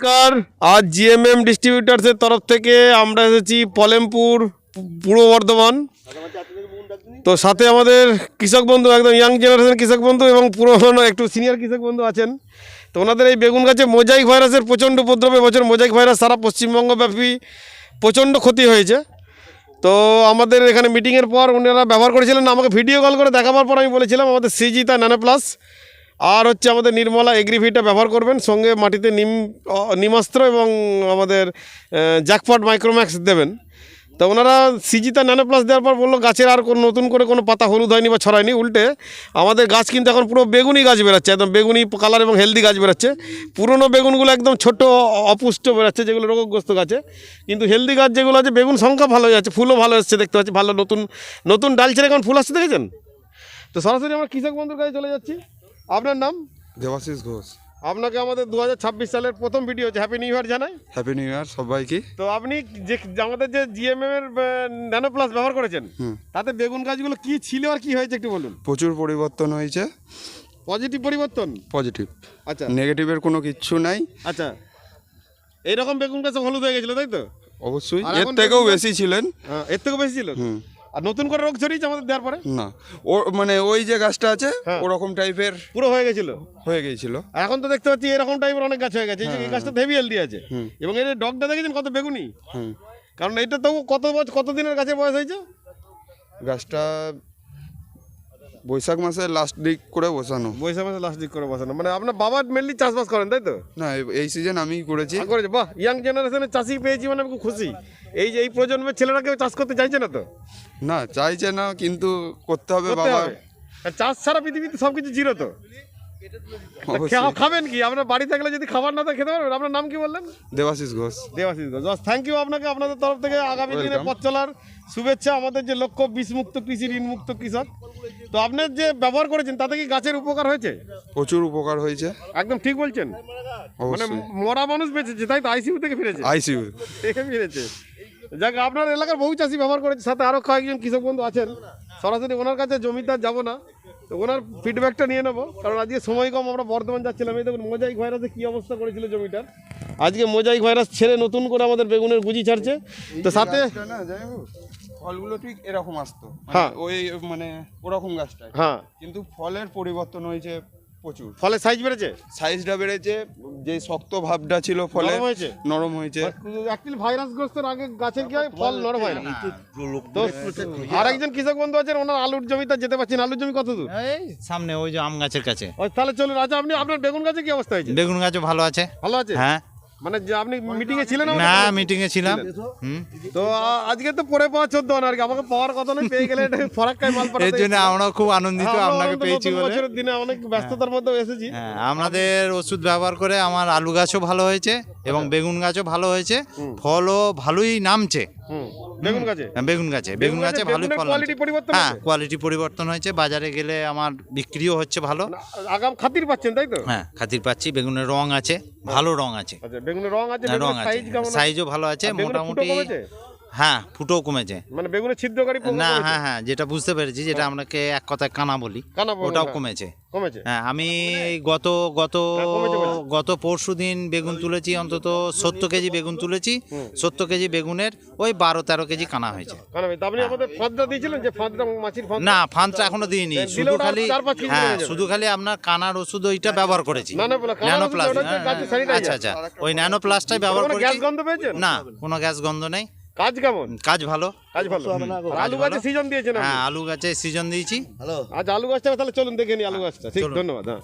নমস্কার। আজ জিএমএম ডিস্ট্রিবিউটার্সের তরফ থেকে আমরা এসেছি পলেমপুর, পূর্ব বর্ধমান। তো সাথে আমাদের কৃষক বন্ধু, একদম ইয়াং জেনারেশন কৃষক বন্ধু এবং পুরোনো একটু সিনিয়র কৃষক বন্ধু আছেন। তো ওনাদের এই বেগুন গাছে মোজাইক ভাইরাসের প্রচণ্ড উপদ্রবে বছর মোজাইক ভাইরাস সারা পশ্চিমবঙ্গব্যাপী প্রচণ্ড ক্ষতি হয়েছে। তো আমাদের এখানে মিটিংয়ের পর ওনারা ব্যবহার করেছিলেন, আমাকে ভিডিও কল করে দেখাবার পর আমি বলেছিলাম আমাদের সিজিতা ন্যানো প্লাস আর হচ্ছে আমাদের নির্মলা এগ্রিভিটা ব্যবহার করবেন, সঙ্গে মাটিতে নিমাস্ত্র এবং আমাদের জ্যাকপট মাইক্রোম্যাক্স দেবেন। তো ওনারা সিজিতা ন্যানো প্লাস দেওয়ার পর বললো গাছের আর কোনো নতুন করে কোনো পাতা হলুদ হয়নি বা ছড়ায়নি, উল্টে আমাদের গাছ কিন্তু এখন পুরো বেগুনি গাছ বেরোচ্ছে, একদম বেগুনি কালার এবং হেলদি গাছ বেরোচ্ছে। পুরনো বেগুনগুলো একদম ছোট অপুষ্ট বেরোচ্ছে, যেগুলো রোগগ্রস্ত গাছে। কিন্তু হেলদি গাছ যেগুলো আছে বেগুন সংখ্যা ভালো হয়ে যাচ্ছে, ফুলও ভালো এসছে, দেখতে পাচ্ছি ভালো নতুন নতুন ডাল ছেড়ে এখন ফুল আসছে, দেখেছেন? তো সরাসরি আমরা কৃষক বন্ধুর কাছে চলে যাচ্ছি। আপনার নাম? দেবাশিস ঘোষ। আপনাকে আমাদের 2026 সালের প্রথম ভিডিও, হ্যাপি নিউ ইয়ার জানাই। হ্যাপি নিউ ইয়ার সবাইকে। তো আপনি যে আমাদের যে জিএমএম এর ন্যানো প্লাস ব্যবহার করেছেন, তাতে বেগুন গাছগুলো কি ছিল আর কি হয়েছে একটু বলুন। প্রচুর পরিবর্তন হয়েছে। পজিটিভ পরিবর্তন? পজিটিভ। আচ্ছা, নেগেটিভের কোনো কিচ্ছু নাই। আচ্ছা, এইরকম বেগুন গাছ হলুদ হয়ে গেছিল তাই তো? অবশ্যই, এর থেকেও বেশি ছিলেন। হ্যাঁ, এর থেকেও বেশি ছিল। আর নতুন করে রোগ ছড়িয়েছে আমাদের দেওয়ার পরে? না, ও মানে ওই যে গাছটা আছে ওরকম টাইপের পুরো হয়ে গেছিল, হয়ে গিয়েছিল। এখন তো দেখতে পাচ্ছি এরকম টাইপের অনেক গাছ হয়ে গেছে। এই গাছটা হেভি হেলদি আছে এবং এর ডগটা দেখেছেন কত বেগুনি। কারণ এটা তো কত দিনের গাছের বয়স হয়েছে? গাছটা বৈশাখ মাসে লাস্ট দিক করে বসানো। বৈশাখ মাসে লাস্ট দিক করে বসানো, মানে আপনার বাবা মেনলি চাষবাস করেন তাই তো? না, এই সিজন আমি করেছি। করেছে, বাহ। ইয়াং জেনারেশনের চাষি পেয়েছি মানে আমি খুব খুশি। এই প্রজন্মের ছেলেরা কেউ চাষ করতে চাইছে না তো? না, চাইছে না, কিন্তু করতে হবে বাবা। চাষ ছাড়া পৃথিবীতে সবকিছু জিরো তো। খাবেন কি? আপনার বাড়ি থাকলে যদি খাবার না থাকে খেতে পারবেন। আপনার নাম কি বললেন? দেবাশিস ঘোষ। দেবাশিস ঘোষ, থ্যাংক ইউ আপনাকে। আপনাদের তরফ থেকে আগামী দিনে পথ চলার শুভেচ্ছা। আমাদের যে লক্ষ্য বিষমুক্ত কৃষি, ঋণমুক্ত কৃষক। তো আপনার যে ব্যবহার করেছেন তাতে কি গাছের উপকার হয়েছে? প্রচুর উপকার হয়েছে। একদম ঠিক বলছেন, মানে মরা মানুষ বেঁচেছে তাই তো? আইসিইউ থেকে ফিরেছে? আইসিইউ থেকে ফিরেছে। যাক, আপনার এলাকার বহু চাষি ব্যবহার করেছে, সাথে আরও কয়েকজন কৃষক বন্ধু আছেন। সরাসরি ওনার কাছে জমিতে যাব না, তো ওনার ফিডব্যাকটা নিয়ে নেবো, কারণ আজকে সময় কম। আমরা বর্ধমান যাচ্ছিলাম, এই দেখুন মোজাইক ভাইরাসে কী অবস্থা করেছিল জমিটার। আজকে মোজাইক ভাইরাস ছেড়ে নতুন করে আমাদের বেগুনের গুজি ছাড়ছে। তো সাথে ফলগুলো ঠিক এরকম আসতো, হ্যাঁ, ওই মানে ওরকম গাছটা, হ্যাঁ, কিন্তু ফলের পরিবর্তন হয়েছে প্রচুর। ফলের সাইজ বেড়েছে, সাইজটা বেড়েছে, যে শক্ত ভাবটা ছিল ফলে নরম হয়েছে। অ্যাকচুয়ালি ভাইরাসগ্রস্তের আগে গাছের কি হয়, ফল নরম হয় না। তো আর একজন কৃষক বন্ধু আছেন, ওনার আলুর জমিতে যেতে পারছেন। আলুর জমি কত দূর? এই সামনে ওই যে আম গাছের কাছে। তাহলে চলুন। আচ্ছা, আপনার বেগুন গাছে কি অবস্থা হয়েছে? বেগুন গাছও ভালো আছে। ভালো আছে? হ্যাঁ। মানে যে আপনি মিটিং এ ছিলেন? না, মিটিং এ ছিলাম। তো আজকে তো পরে পাওয়া 14 আর কি, আমাকে পাওয়ার কথা নয়, পেয়ে গেলে ফরাক্কায় মাল পাঠাতে। এর জন্য আমরা খুব আনন্দিত আপনাকে পেয়েছি বলে। বছরের দিনে অনেক ব্যস্ততার মধ্যে এসেছি। হ্যাঁ, আমাদের ওষুধ ব্যবহার করে আমার আলু গাছও ভালো হয়েছে এবং বেগুন গাছও ভালো হয়েছে, ফলও ভালোই নামছে। বেগুন গাছে? বেগুন গাছে ভালোই ফল। কোয়ালিটি পরিবর্তন? হ্যাঁ, কোয়ালিটি পরিবর্তন হয়েছে। বাজারে গেলে আমার বিক্রিও হচ্ছে ভালো। আগাম খাতির পাচ্ছেন তাই তো? হ্যাঁ, খাতির পাচ্ছি। বেগুনের রং আছে, ভালো রং আছে। আচ্ছা, বেগুনের রং আছে, রং আছে, সাইজও ভালো আছে মোটামুটি। হ্যাঁ, ফুটো কমেছে। মানে বেগুনের ছিদ্রকারী না, হ্যাঁ, যেটা বুঝতে পেরেছি, যেটা আমরাকে এক কথায় কানা বলি, ওটাও কমেছে। হ্যাঁ, আমি গত পরশুদিন বেগুন তুলেছি, অন্তত 70 কেজি বেগুন তুলেছি। 70 কেজি বেগুনের ওই 12-13 কেজি কানা হয়েছে। না, ফাঁদটা এখনো দিইনি, শুধু খালি আপনার কানার ওষুধ ওইটা ব্যবহার করেছি, ন্যানো প্লাস। আচ্ছা, ওই ন্যানো প্লাসটাই ব্যবহার করেছি। না, কোনো গ্যাস গন্ধ নেই। কাজ কেমন? কাজ ভালো। আলু গাছে সিজন দিয়েছেন? হ্যাঁ, আলু গাছে সিজন দিয়েছি। আচ্ছা, আলু গাছটা তাহলে চলুন দেখে নি আলু গাছটা। ঠিক, ধন্যবাদ। হ্যাঁ।